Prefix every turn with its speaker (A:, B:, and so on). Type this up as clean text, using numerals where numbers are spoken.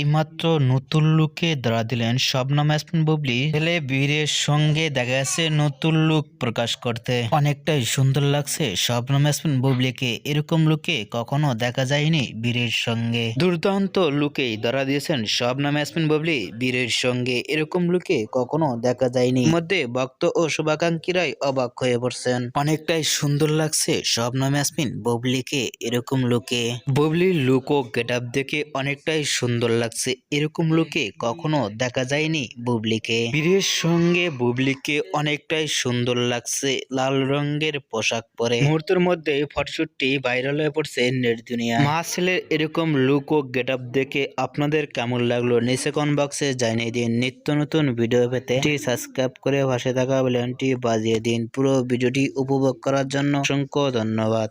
A: এইমাত্র নতুন লুকে ধরা দিলেন শবনম ইয়াসমিন বুবলি। ছেলে বীরের সঙ্গে দেখা গেছে নতুন লুক প্রকাশ করতে। অনেকটাই সুন্দর লাগছে শবনম ইয়াসমিন বুবলিকে। এরকম লুকে কখনো দেখা যায়নি বীরের সঙ্গে। দুর্দান্ত লুকেই ধরা দিয়েছেন শবনম ইয়াসমিন বুবলি বীরের সঙ্গে। এরকম লুকে কখনো দেখা যায়নি। মধ্যে ভক্ত ও শুভাকাঙ্ক্ষীরাই অবাক হয়ে পড়ছেন। অনেকটাই সুন্দর লাগছে শবনম ইয়াসমিন বুবলিকে এরকম লুকে। বুবলির লুক ও গেট আপ দেখে অনেকটাই সুন্দর লাগছে। এরকম লুকে কখনো দেখা যায়নি বুবলিকে। বীরের সঙ্গে বুবলিকে অনেকটাই সুন্দর লাগছে লাল রঙের পোশাক পরে। মুহূর্তের মধ্যে ফটোশুটটি ভাইরাল হয়ে পড়ছে নেট দুনিয়া। মা ছেলের এরকম লুক ও গেট আপ দেখে আপনাদের কেমন লাগলো নিচে কমেন্ট বক্সে জানিয়ে দিন। নিত্য নতুন ভিডিও পেতে সাবস্ক্রাইব করে পাশে থাকা বেলটি বাজিয়ে দিন। পুরো ভিডিওটি উপভোগ করার জন্য অসংখ্য ধন্যবাদ।